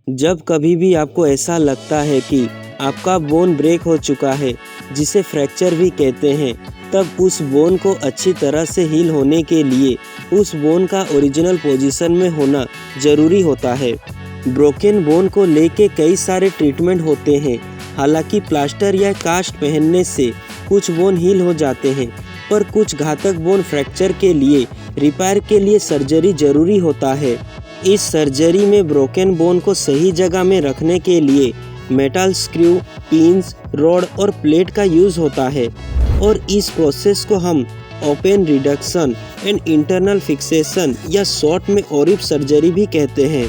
जब कभी भी आपको ऐसा लगता है कि आपका बोन ब्रेक हो चुका है, जिसे फ्रैक्चर भी कहते हैं, तब उस बोन को अच्छी तरह से हील होने के लिए उस बोन का ओरिजिनल पोजीशन में होना ज़रूरी होता है। ब्रोकन बोन को लेके कई सारे ट्रीटमेंट होते हैं। हालांकि प्लास्टर या कास्ट पहनने से कुछ बोन हील हो जाते हैं, पर कुछ घातक बोन फ्रैक्चर के लिए रिपेयर के लिए सर्जरी ज़रूरी होता है। इस सर्जरी में ब्रोकन बोन को सही जगह में रखने के लिए मेटल स्क्रू, पिन्स, रॉड और प्लेट का यूज़ होता है और इस प्रोसेस को हम open reduction and internal fixation या शॉर्ट में ओरिप सर्जरी भी कहते हैं।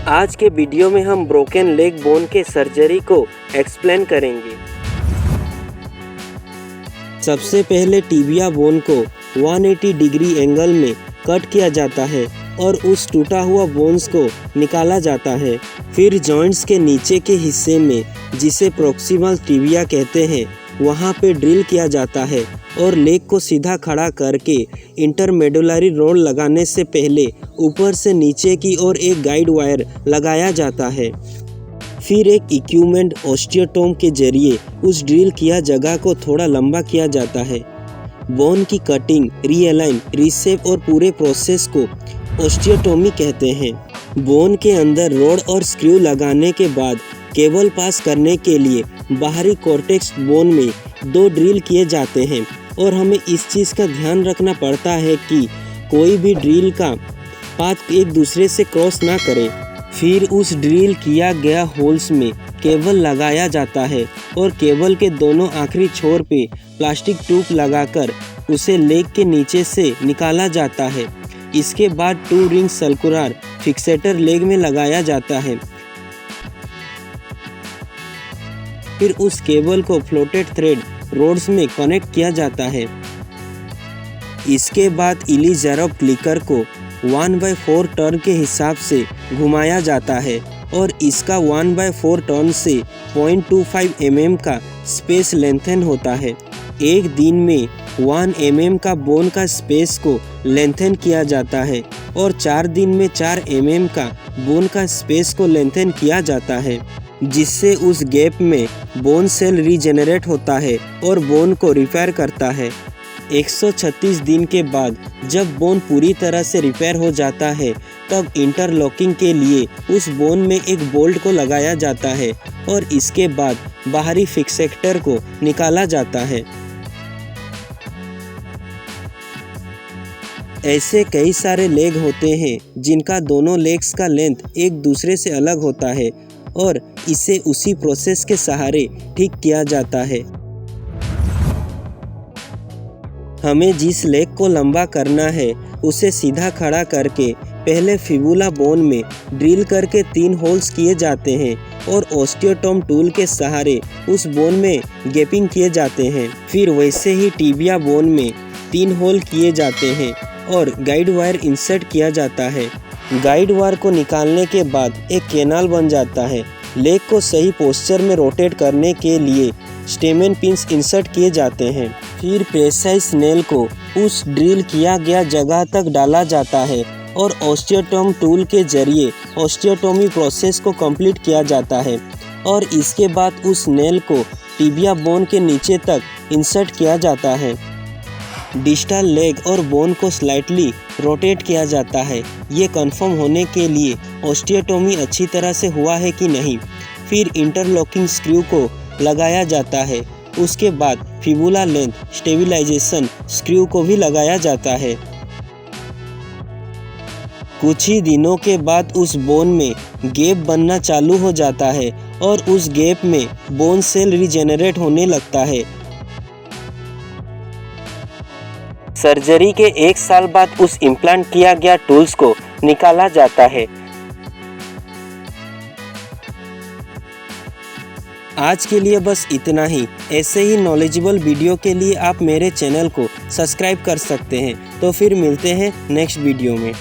आज के वीडियो में हम ब्रोकन लेग बोन के सर्जरी को एक्सप्लेन करेंगे। सबसे पहले टिबिया बोन को 180 डिग्री एंगल में कट किया जाता है और उस टूटा हुआ बोन्स को निकाला जाता है। फिर जॉइंट्स के नीचे के हिस्से में, जिसे प्रॉक्सिमल टिबिया कहते हैं, वहाँ पे ड्रिल किया जाता है और लेग को सीधा खड़ा करके इंटरमेडुलरी रोड लगाने से पहले ऊपर से नीचे की ओर एक गाइड वायर लगाया जाता है। फिर एक इक्विपमेंट ऑस्टियोटोम के जरिए उस ड्रिल किया जगह को थोड़ा लंबा किया जाता है। बोन की कटिंग, रीअलाइन, रीसेप और पूरे प्रोसेस को ऑस्टियोटोमी कहते हैं। बोन के अंदर रॉड और स्क्रू लगाने के बाद केबल पास करने के लिए बाहरी कॉर्टेक्स बोन में 2 ड्रिल किए जाते हैं और हमें इस चीज़ का ध्यान रखना पड़ता है कि कोई भी ड्रिल का पाथ एक दूसरे से क्रॉस ना करे। फिर उस ड्रिल किया गया होल्स में केबल लगाया जाता है और केबल के दोनों आखिरी छोर पे प्लास्टिक ट्यूब लगाकर उसे लेग के नीचे से निकाला जाता है। इसके बाद 2 रिंग सर्कुलर फिक्सेटर लेग में लगाया जाता है। फिर उस केबल को फ्लोटेड थ्रेड रोड्स में कनेक्ट किया जाता है। इसके बाद इलीजारोव क्लिकर को 1/4 टर्न के हिसाब से घुमाया जाता है और इसका 1/4 टर्न से 0.25 mm का स्पेस लेंथन होता है। एक दिन में 1 mm का बोन का स्पेस को लेंथन किया जाता है और 4 दिन में 4 mm का बोन का स्पेस को लेंथन किया जाता है, जिससे उस गैप में बोन सेल रीजेनरेट होता है और बोन को रिपेयर करता है। 136 दिन के बाद जब बोन पूरी तरह से रिपेयर हो जाता है, तब इंटरलॉकिंग के लिए उस बोन में एक बोल्ट को लगाया जाता है और इसके बाद बाहरी फिक्सेटर को निकाला जाता है। ऐसे कई सारे लेग होते हैं जिनका दोनों लेग्स का लेंथ एक दूसरे से अलग होता है और इसे उसी प्रोसेस के सहारे ठीक किया जाता है। हमें जिस लेग को लंबा करना है उसे सीधा खड़ा करके पहले फिबुला बोन में ड्रिल करके 3 होल्स किए जाते हैं और ऑस्टियोटोम टूल के सहारे उस बोन में गैपिंग किए जाते हैं। फिर वैसे ही टिबिया बोन में 3 होल किए जाते हैं और गाइड वायर इंसर्ट किया जाता है। गाइड वायर को निकालने के बाद एक कैनाल बन जाता है। लेग को सही पोस्चर में रोटेट करने के लिए स्टेमन पिन्स इंसर्ट किए जाते हैं। फिर प्रेसाइज नेल को उस ड्रिल किया गया जगह तक डाला जाता है और ऑस्टियोटोम टूल के जरिए ऑस्टियोटोमी प्रोसेस को कंप्लीट किया जाता है और इसके बाद उस नेल को टिबिया बोन के नीचे तक इंसर्ट किया जाता है। डिस्टल लेग और बोन को स्लाइटली रोटेट किया जाता है, ये कंफर्म होने के लिए ऑस्टियोटोमी अच्छी तरह से हुआ है कि नहीं। फिर इंटरलॉकिंग स्क्रू को लगाया जाता है। उसके बाद फिबुला लेंथ स्टेबलाइजेशन स्क्रू को भी लगाया जाता है। कुछ ही दिनों के बाद उस बोन में गैप बनना चालू हो जाता है और उस गैप में बोन सेल रीजेनरेट होने लगता है। सर्जरी के 1 साल बाद उस इम्प्लांट किया गया टूल्स को निकाला जाता है। आज के लिए बस इतना ही। ऐसे ही नॉलेजेबल वीडियो के लिए आप मेरे चैनल को सब्सक्राइब कर सकते हैं। तो फिर मिलते हैं नेक्स्ट वीडियो में।